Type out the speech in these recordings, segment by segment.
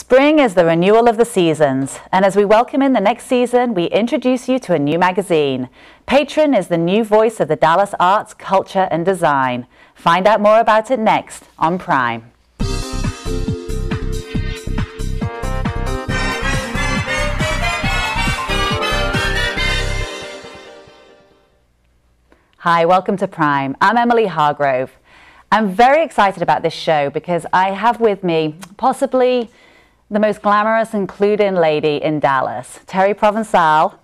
Spring is the renewal of the seasons, and as we welcome in the next season, we introduce you to a new magazine. Patron is the new voice of the Dallas arts, culture, and design. Find out more about it next on Prime. Hi, welcome to Prime. I'm Emily Hargrove. I'm very excited about this show because I have with me possibly the most glamorous and clued-in lady in Dallas, Terri Provencal,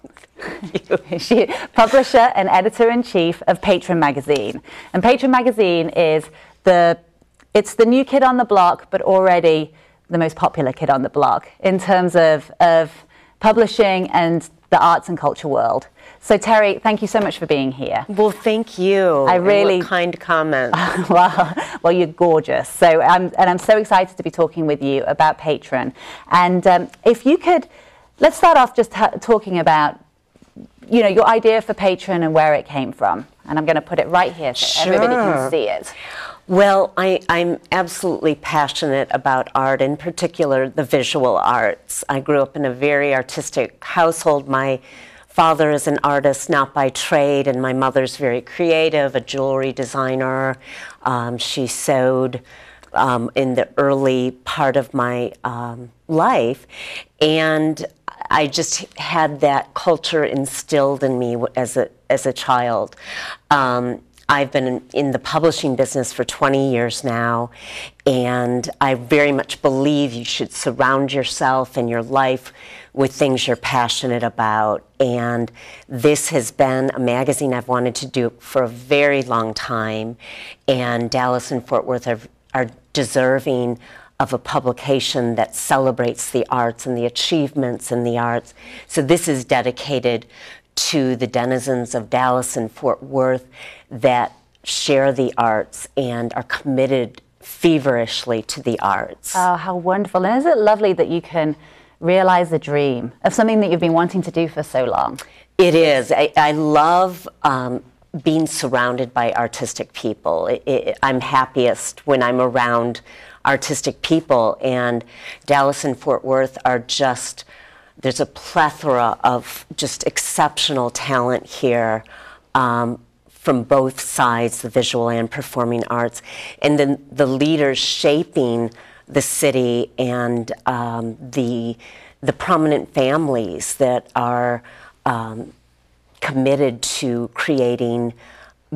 publisher and editor-in-chief of Patron magazine. And Patron magazine is it's the new kid on the block, but already the most popular kid on the block in terms of publishing and the arts and culture world. So Terri, thank you so much for being here. Well, thank you. I really, and what kind comment. well, you're gorgeous. So I'm so excited to be talking with you about Patron. And if you could, let's start off just talking about, you know, your idea for Patron and where it came from. And I'm going to put it right here so everybody can see it. Well, I'm absolutely passionate about art, in particular the visual arts. I grew up in a very artistic household. My father is an artist, not by trade, and my mother's very creative, a jewelry designer. She sewed in the early part of my life, and I just had that culture instilled in me as a child. I've been in the publishing business for 20 years now, and I very much believe you should surround yourself and your life with things you're passionate about. And this has been a magazine I've wanted to do for a very long time, and Dallas and Fort Worth are deserving of a publication that celebrates the arts and the achievements in the arts. So this is dedicated to the denizens of Dallas and Fort Worth that share the arts and are committed feverishly to the arts. Oh, how wonderful. And isn't it lovely that you can realize a dream of something that you've been wanting to do for so long? It is. I love being surrounded by artistic people. I'm happiest when I'm around artistic people, and Dallas and Fort Worth are just, there's a plethora of just exceptional talent here from both sides, the visual and performing arts, and then the leaders shaping the city and the prominent families that are committed to creating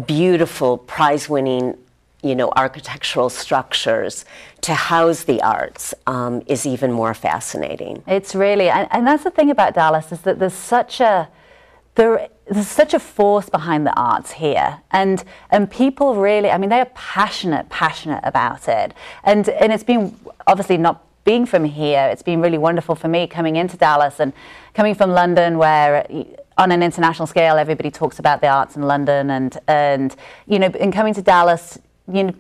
beautiful, prize-winning, you know, architectural structures to house the arts is even more fascinating. It's really, and that's the thing about Dallas, is that there's such a force behind the arts here, and people really, I mean, they are passionate about it, and it's been, obviously not being from here, it's been really wonderful for me coming into Dallas and coming from London, where on an international scale everybody talks about the arts in London, and you know, and coming to Dallas, you know,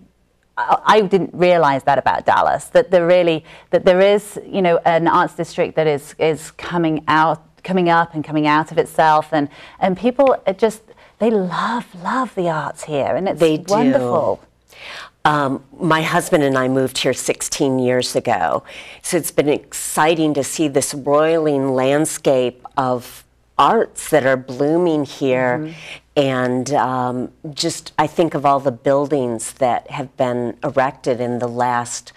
I didn't realize that about Dallas, that there is, you know, an arts district that is coming up and coming out of itself, and people they love the arts here, and it's wonderful. My husband and I moved here 16 years ago, so it's been exciting to see this roiling landscape of arts that are blooming here. And just, I think of all the buildings that have been erected in the last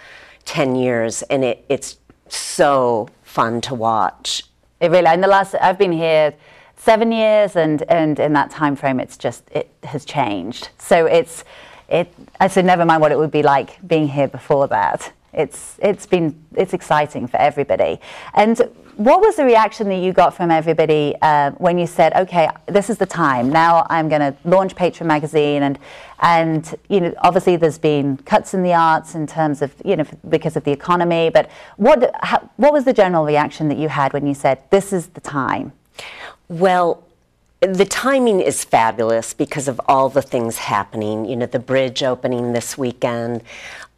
10 years, and it's so fun to watch. It really, in the last, I've been here 7 years, and in that time frame, it has changed. So I said, never mind what it would be like being here before that. It's exciting for everybody. And what was the reaction that you got from everybody when you said, okay, this is the time, now I'm going to launch Patron magazine, and you know, obviously there's been cuts in the arts in terms of, you know, because of the economy, but what was the general reaction that you had when you said, this is the time? Well, the timing is fabulous because of all the things happening. You know, the bridge opening this weekend,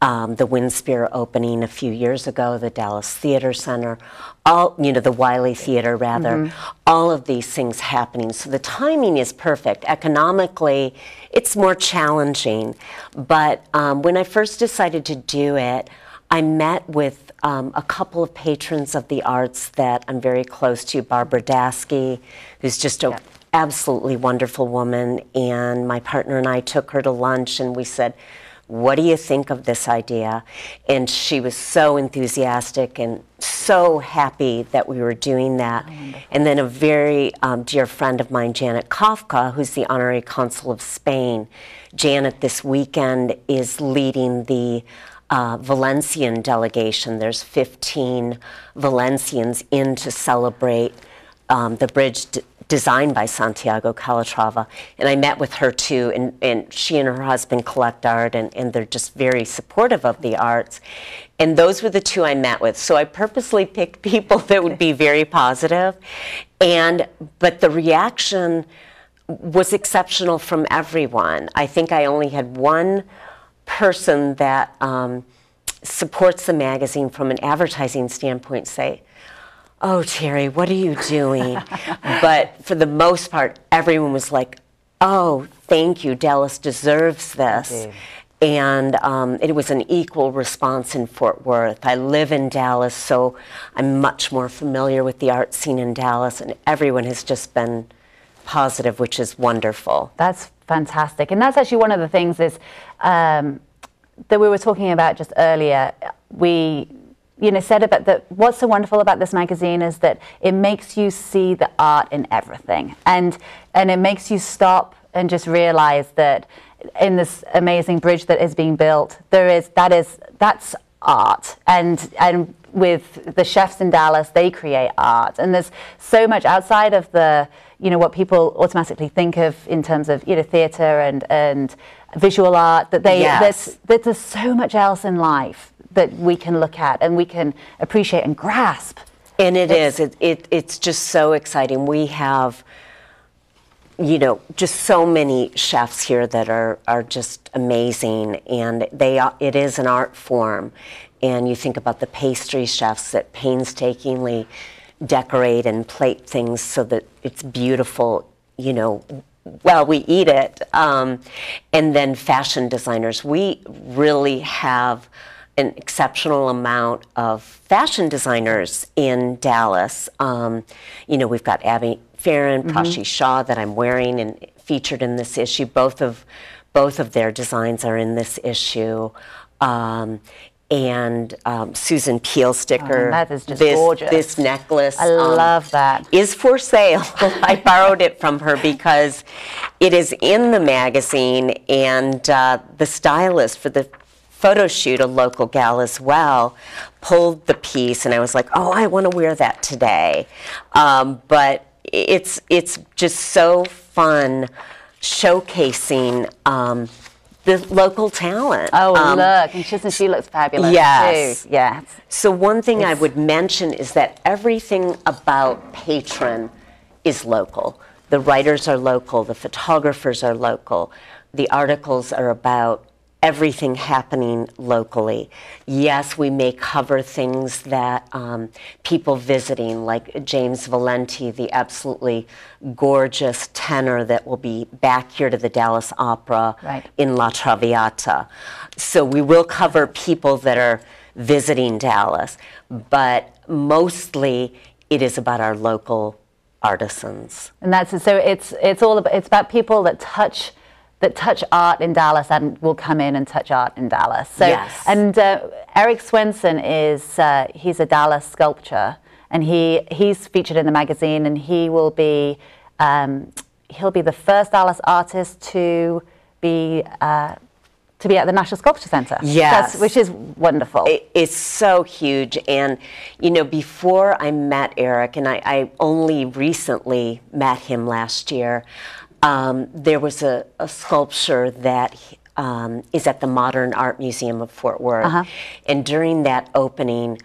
the Windspear opening a few years ago, the Dallas Theater Center, you know, the Wiley Theater rather, all of these things happening. So the timing is perfect. Economically, it's more challenging. But when I first decided to do it, I met with a couple of patrons of the arts that I'm very close to, Barbara Dasky, who's just a absolutely wonderful woman, and my partner and I took her to lunch and we said, what do you think of this idea? And she was so enthusiastic and so happy that we were doing that. And then a very dear friend of mine, Janet Kafka, who's the Honorary Consul of Spain. Janet this weekend is leading the Valencian delegation. There's 15 Valencians in to celebrate the bridge designed by Santiago Calatrava. And I met with her too, and she and her husband collect art, and they're just very supportive of the arts. And those were the two I met with. So I purposely picked people that would be very positive, but the reaction was exceptional from everyone. I think I only had one person that supports the magazine from an advertising standpoint say, oh, Terri, what are you doing? But for the most part, everyone was like, oh, thank you, Dallas deserves this. And it was an equal response in Fort Worth. I live in Dallas, so I'm much more familiar with the art scene in Dallas, and everyone has just been positive, which is wonderful. That's fantastic. And that's actually one of the things is that we were talking about just earlier. We said about what's so wonderful about this magazine is that it makes you see the art in everything, and it makes you stop and just realize that in this amazing bridge that is being built, that's art, and with the chefs in Dallas, they create art, and there's so much outside of the what people automatically think of in terms of theater and visual art, that there's so much else in life that we can look at and we can appreciate and grasp. And it's just so exciting. We have, just so many chefs here that are just amazing, and it is an art form. And you think about the pastry chefs that painstakingly decorate and plate things so that it's beautiful, while we eat it. And then fashion designers. We really have an exceptional amount of fashion designers in Dallas. We've got Abby Farron, Prashi Shah that I'm wearing and featured in this issue. Both of their designs are in this issue. And Susan Peel sticker. That is just gorgeous. This necklace. I love that. Is for sale. I borrowed it from her because it is in the magazine, and the stylist for the photo shoot, a local gal as well, pulled the piece, and I was like, oh, I want to wear that today. But it's just so fun showcasing the local talent. Oh, look, and she looks fabulous too. Yes. So one thing I would mention is that everything about Patron is local. The writers are local, the photographers are local, the articles are about everything happening locally. Yes, we may cover things that people visiting, like James Valenti, the absolutely gorgeous tenor that will be back here to the Dallas Opera in La Traviata. So we will cover people that are visiting Dallas, but mostly it is about our local artisans. And it's about people that touch art in Dallas and will come in and touch art in Dallas. So, and Eric Swenson he's a Dallas sculptor, and he's featured in the magazine, and he'll be the first Dallas artist to be at the National Sculpture Center. Yes. Which is wonderful. It's so huge. And, before I met Eric, and I only recently met him last year, there was a sculpture that is at the Modern Art Museum of Fort Worth. And during that opening,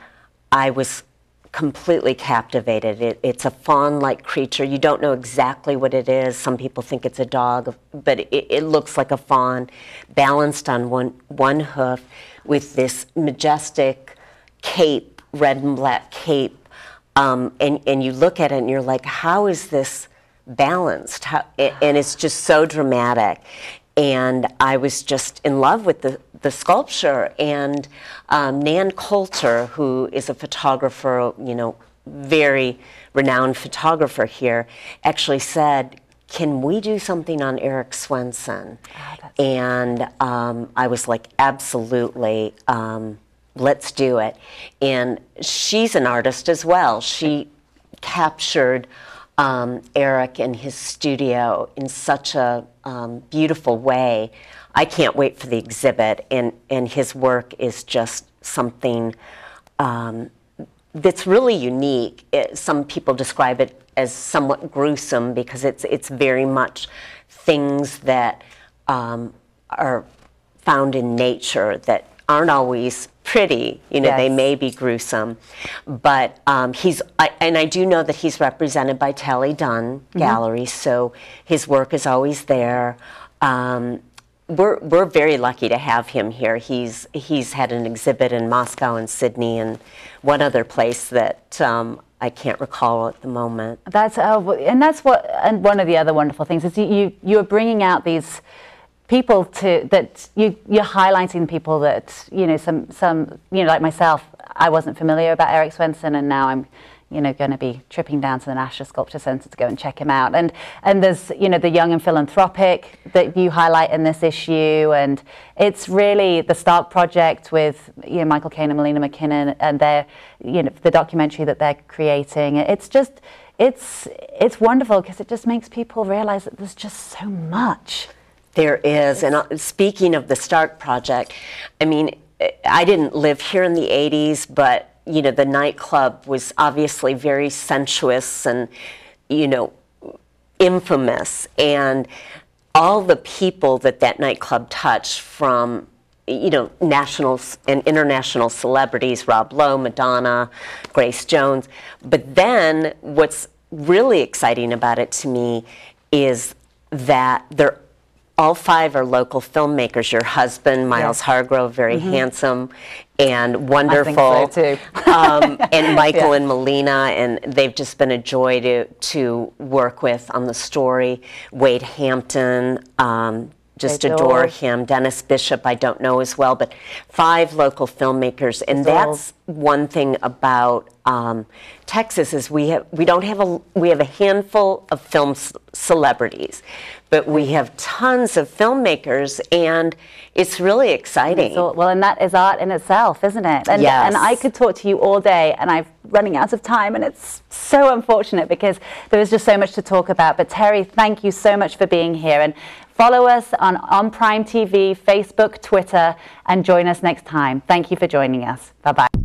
I was completely captivated. It's a fawn-like creature. You don't know exactly what it is. Some people think it's a dog, but it looks like a fawn balanced on one hoof with this majestic cape, red and black cape. And you look at it and you're like, how is this balanced? And it's just so dramatic. and I was just in love with the sculpture. And Nan Coulter, who is a photographer, you know, very renowned photographer here, actually said, "Can we do something on Erik Swenson?" And I was like, absolutely, let's do it. And she's an artist as well. She captured Erik in his studio in such a beautiful way. I can't wait for the exhibit, and his work is just something that's really unique. Some people describe it as somewhat gruesome because it's very much things that are found in nature that aren't always pretty. You know, Yes. they may be gruesome, but and I do know that he's represented by Tally Dunn Gallery, so his work is always there. We're very lucky to have him here. He's had an exhibit in Moscow and Sydney and one other place that I can't recall at the moment. That's and one of the other wonderful things is you're bringing out these people you're highlighting people that, you know, some you know, like myself, I wasn't familiar about Erik Swenson, and now I'm, you know, going to be tripping down to the National Sculpture Centre to go and check him out. And there's, you know, the young and philanthropic that you highlight in this issue, and it's really the Starck Project with, you know, Michael Caine and Melina McKinnon, and their, you know, the documentary that they're creating. It's just, it's wonderful because it just makes people realize that there's just so much. There is, and speaking of the Starck Project, I mean, I didn't live here in the 80s, but, you know, the nightclub was obviously very sensuous and, you know, infamous, and all the people that nightclub touched, from, you know, national and international celebrities, Rob Lowe, Madonna, Grace Jones. But then what's really exciting about it to me is that they're all five are local filmmakers. Your husband, Miles Yes. Hargrove, very handsome and wonderful. I think so too. And Michael and Melina, and they've just been a joy to work with on the story. Wade Hampton, just adore him. Dennis Bishop, I don't know as well, but 5 local filmmakers, and that's one thing about Texas is we have a handful of film celebrities, but we have tons of filmmakers, and it's really exciting. Well, and that is art in itself, isn't it? And, yes. And I could talk to you all day, and I'm running out of time, and it's so unfortunate because there is just so much to talk about. But Terri, thank you so much for being here, and follow us on Prime TV, Facebook, Twitter, and join us next time. Thank you for joining us. Bye-bye.